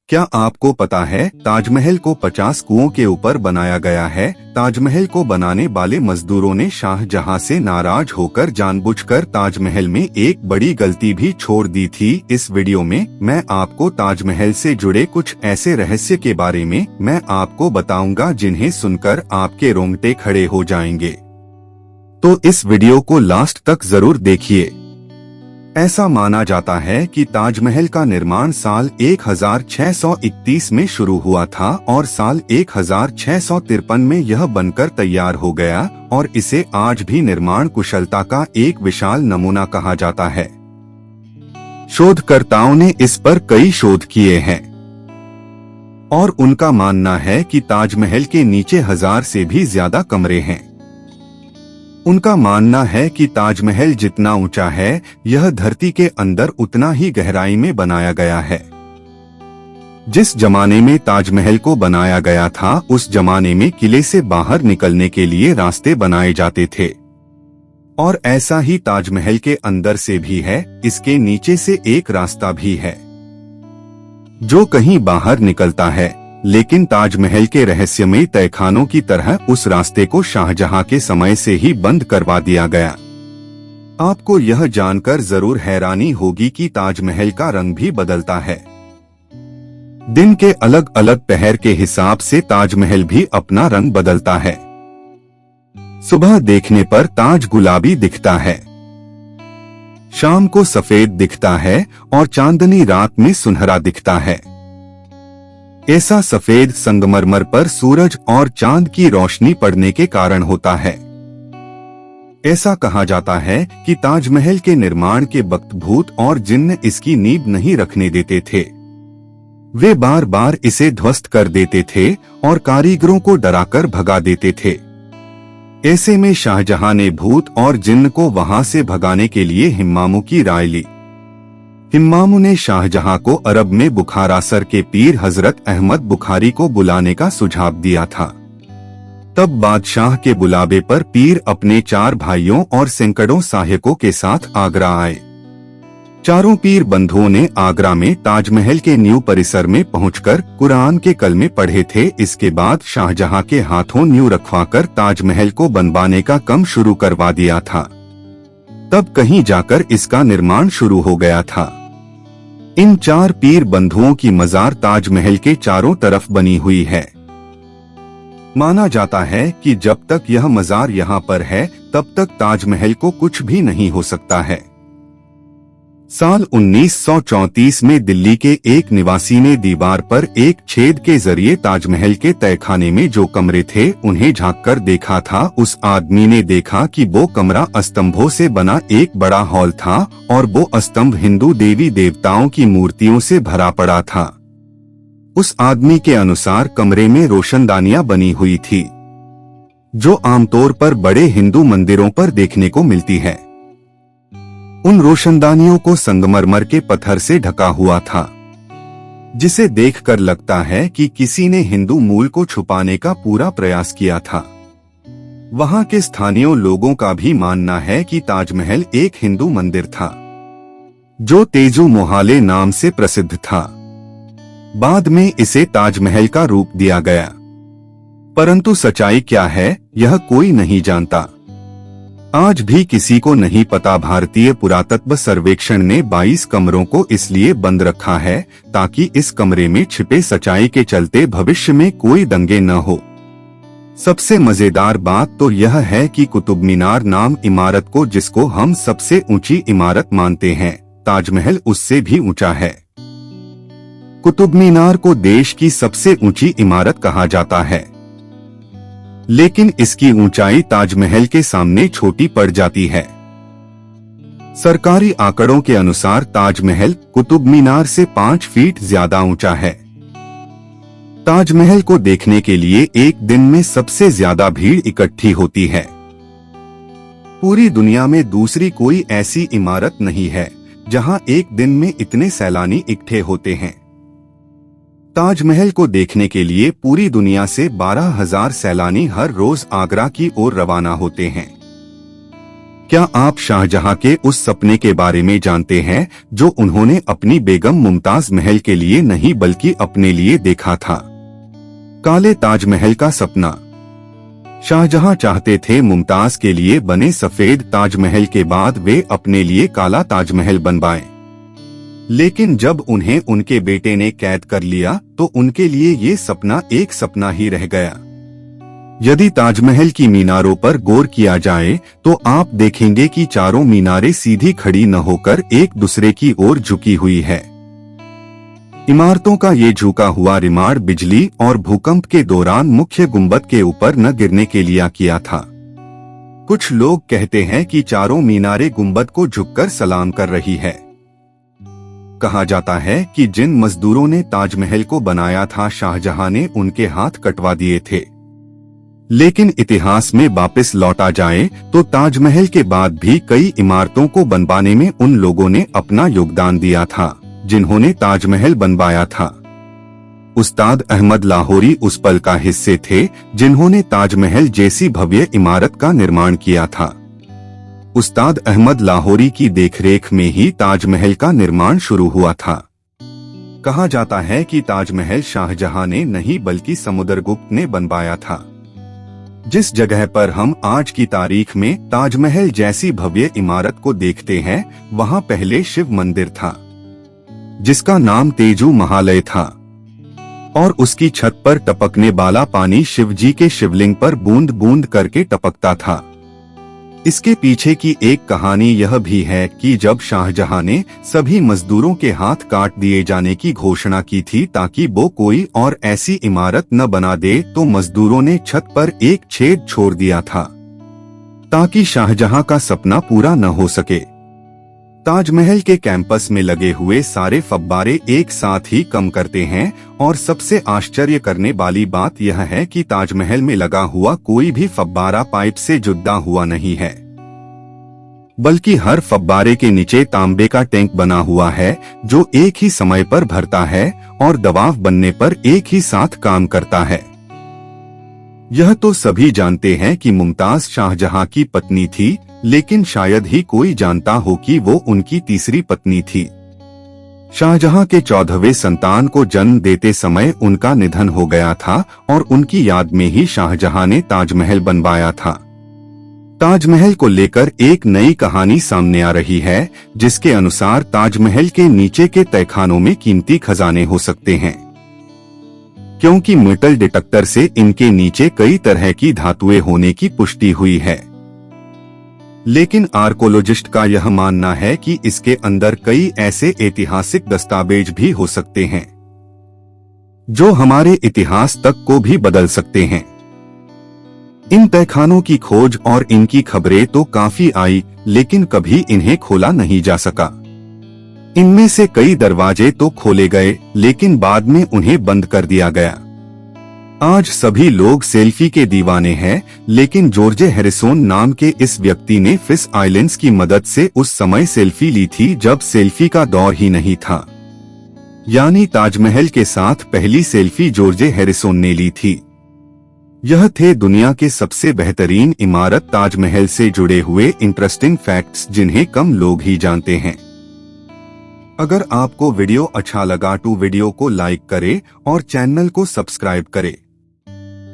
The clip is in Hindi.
क्या आपको पता है ताजमहल को 50 कुओं के ऊपर बनाया गया है। ताजमहल को बनाने वाले मजदूरों ने शाहजहां से नाराज होकर जानबूझकर ताजमहल में एक बड़ी गलती भी छोड़ दी थी। इस वीडियो में मैं आपको ताजमहल से जुड़े कुछ ऐसे रहस्य के बारे में मैं आपको बताऊंगा जिन्हें सुनकर आपके रोंगटे खड़े हो जाएंगे। तो इस वीडियो को लास्ट तक जरूर देखिए। ऐसा माना जाता है कि ताजमहल का निर्माण साल 1631 में शुरू हुआ था और साल 1653 में यह बनकर तैयार हो गया और इसे आज भी निर्माण कुशलता का एक विशाल नमूना कहा जाता है। शोधकर्ताओं ने इस पर कई शोध किए हैं और उनका मानना है कि ताजमहल के नीचे 1000 से भी ज्यादा कमरे हैं। उनका मानना है कि ताजमहल जितना ऊंचा है यह धरती के अंदर उतना ही गहराई में बनाया गया है। जिस जमाने में ताजमहल को बनाया गया था उस जमाने में किले से बाहर निकलने के लिए रास्ते बनाए जाते थे और ऐसा ही ताजमहल के अंदर से भी है। इसके नीचे से एक रास्ता भी है जो कहीं बाहर निकलता है, लेकिन ताजमहल के रहस्यमयी तहखानों की तरह उस रास्ते को शाहजहां के समय से ही बंद करवा दिया गया। आपको यह जानकर जरूर हैरानी होगी कि ताजमहल का रंग भी बदलता है। दिन के अलग अलग पहर के हिसाब से ताजमहल भी अपना रंग बदलता है। सुबह देखने पर ताज गुलाबी दिखता है, शाम को सफेद दिखता है और चांदनी रात में सुनहरा दिखता है। ऐसा सफेद संगमरमर पर सूरज और चांद की रोशनी पड़ने के कारण होता है। ऐसा कहा जाता है कि ताजमहल के निर्माण के वक्त भूत और जिन्न इसकी नींव नहीं रखने देते थे। वे बार बार इसे ध्वस्त कर देते थे और कारीगरों को डराकर भगा देते थे। ऐसे में शाहजहां ने भूत और जिन्न को वहां से भगाने के लिए हिम्मामू की राय ली। हिम्मामू ने शाहजहां को अरब में बुखारासर के पीर हजरत अहमद बुखारी को बुलाने का सुझाव दिया था। तब बादशाह के बुलावे पर पीर अपने 4 भाइयों और सैकड़ों सहायकों के साथ आगरा आए। चारों पीर बंधुओं ने आगरा में ताजमहल के न्यू परिसर में पहुंचकर कुरान के कलमे पढ़े थे। इसके बाद शाहजहां के हाथों न्यू रखवाकर ताजमहल को बनवाने का काम शुरू करवा दिया था। तब कहीं जाकर इसका निर्माण शुरू हो गया था। इन 4 पीर बंधुओं की मजार ताजमहल के चारों तरफ बनी हुई है। माना जाता है कि जब तक यह मजार यहाँ पर है तब तक ताजमहल को कुछ भी नहीं हो सकता है। साल 1934 में दिल्ली के एक निवासी ने दीवार पर एक छेद के जरिए ताजमहल के तहखाने में जो कमरे थे उन्हें झांककर देखा था। उस आदमी ने देखा कि वो कमरा स्तंभों से बना एक बड़ा हॉल था और वो स्तंभ हिंदू देवी देवताओं की मूर्तियों से भरा पड़ा था। उस आदमी के अनुसार कमरे में रोशनदानियां बनी हुई थी जो आमतौर पर बड़े हिंदू मंदिरों पर देखने को मिलती है। उन रोशनदानियों को संगमरमर के पत्थर से ढका हुआ था जिसे देखकर लगता है कि किसी ने हिंदू मूल को छुपाने का पूरा प्रयास किया था। वहां के स्थानीय लोगों का भी मानना है कि ताजमहल एक हिंदू मंदिर था जो तेजू मोहाले नाम से प्रसिद्ध था। बाद में इसे ताजमहल का रूप दिया गया, परंतु सच्चाई क्या है यह कोई नहीं जानता। आज भी किसी को नहीं पता। भारतीय पुरातत्व सर्वेक्षण ने 22 कमरों को इसलिए बंद रखा है ताकि इस कमरे में छिपे सच्चाई के चलते भविष्य में कोई दंगे न हो। सबसे मजेदार बात तो यह है कि कुतुब मीनार नाम इमारत को, जिसको हम सबसे ऊंची इमारत मानते हैं, ताजमहल उससे भी ऊंचा है। कुतुब मीनार को देश की सबसे ऊंची इमारत कहा जाता है, लेकिन इसकी ऊंचाई ताजमहल के सामने छोटी पड़ जाती है। सरकारी आंकड़ों के अनुसार ताजमहल कुतुब मीनार से 5 फीट ज्यादा ऊंचा है। ताजमहल को देखने के लिए एक दिन में सबसे ज्यादा भीड़ इकट्ठी होती है। पूरी दुनिया में दूसरी कोई ऐसी इमारत नहीं है जहां एक दिन में इतने सैलानी इकट्ठे होते हैं। ताजमहल को देखने के लिए पूरी दुनिया से 12,000 सैलानी हर रोज आगरा की ओर रवाना होते हैं। क्या आप शाहजहां के उस सपने के बारे में जानते हैं जो उन्होंने अपनी बेगम मुमताज महल के लिए नहीं बल्कि अपने लिए देखा था? काले ताजमहल का सपना। शाहजहां चाहते थे मुमताज के लिए बने सफेद ताजमहल के बाद वे अपने लिए काला ताजमहल बनवाएं। लेकिन जब उन्हें उनके बेटे ने कैद कर लिया तो उनके लिए ये सपना एक सपना ही रह गया। यदि ताजमहल की मीनारों पर गौर किया जाए तो आप देखेंगे कि चारों मीनारें सीधी खड़ी न होकर एक दूसरे की ओर झुकी हुई है। इमारतों का ये झुका हुआ रिमाड़ बिजली और भूकंप के दौरान मुख्य गुंबद के ऊपर न गिरने के लिए किया था। कुछ लोग कहते हैं कि चारों मीनारें गुंबद को झुककर सलाम कर रही है। कहा जाता है कि जिन मजदूरों ने ताजमहल को बनाया था शाहजहां ने उनके हाथ कटवा दिए थे। लेकिन इतिहास में वापस लौटा जाए तो ताजमहल के बाद भी कई इमारतों को बनवाने में उन लोगों ने अपना योगदान दिया था जिन्होंने ताजमहल बनवाया था। उस्ताद अहमद लाहौरी उस पल का हिस्से थे जिन्होंने ताजमहल जैसी भव्य इमारत का निर्माण किया था। उस्ताद अहमद लाहौरी की देखरेख में ही ताजमहल का निर्माण शुरू हुआ था। कहा जाता है कि ताजमहल शाहजहां ने नहीं बल्कि समुद्रगुप्त ने बनवाया था। जिस जगह पर हम आज की तारीख में ताजमहल जैसी भव्य इमारत को देखते हैं वहां पहले शिव मंदिर था जिसका नाम तेजू महालय था और उसकी छत पर टपकने वाला पानी शिवजी के शिवलिंग पर बूंद बूंद करके टपकता था। इसके पीछे की एक कहानी यह भी है कि जब शाहजहां ने सभी मजदूरों के हाथ काट दिए जाने की घोषणा की थी ताकि वो कोई और ऐसी इमारत न बना दे तो मजदूरों ने छत पर एक छेद छोड़ दिया था ताकि शाहजहां का सपना पूरा न हो सके। ताजमहल के कैंपस में लगे हुए सारे फव्वारे एक साथ ही कम करते हैं और सबसे आश्चर्य करने वाली बात यह है कि ताजमहल में लगा हुआ कोई भी फव्वारा पाइप से जुड़ा हुआ नहीं है बल्कि हर फव्वारे के नीचे तांबे का टैंक बना हुआ है जो एक ही समय पर भरता है और दबाव बनने पर एक ही साथ काम करता है। यह तो सभी जानते हैं कि मुमताज शाहजहां की पत्नी थी, लेकिन शायद ही कोई जानता हो कि वो उनकी तीसरी पत्नी थी। शाहजहां के 14वें संतान को जन्म देते समय उनका निधन हो गया था और उनकी याद में ही शाहजहां ने ताजमहल बनवाया था। ताजमहल को लेकर एक नई कहानी सामने आ रही है जिसके अनुसार ताजमहल के नीचे के तहखानों में कीमती खजाने हो सकते हैं क्योंकि मेटल डिटेक्टर से इनके नीचे कई तरह की धातुएं होने की पुष्टि हुई है। लेकिन आर्कोलॉजिस्ट का यह मानना है कि इसके अंदर कई ऐसे ऐतिहासिक दस्तावेज भी हो सकते हैं जो हमारे इतिहास तक को भी बदल सकते हैं। इन तहखानों की खोज और इनकी खबरें तो काफी आई, लेकिन कभी इन्हें खोला नहीं जा सका। इनमें से कई दरवाजे तो खोले गए लेकिन बाद में उन्हें बंद कर दिया गया। आज सभी लोग सेल्फी के दीवाने हैं, लेकिन जॉर्ज हैरिसन नाम के इस व्यक्ति ने फिश आइलैंड्स की मदद से उस समय सेल्फी ली थी जब सेल्फी का दौर ही नहीं था। यानी ताजमहल के साथ पहली सेल्फी जॉर्ज हैरिसन ने ली थी। यह थे दुनिया के सबसे बेहतरीन इमारत ताजमहल से जुड़े हुए इंटरेस्टिंग फैक्ट्स जिन्हें कम लोग ही जानते हैं। अगर आपको वीडियो अच्छा लगा तो वीडियो को लाइक करें और चैनल को सब्सक्राइब करें।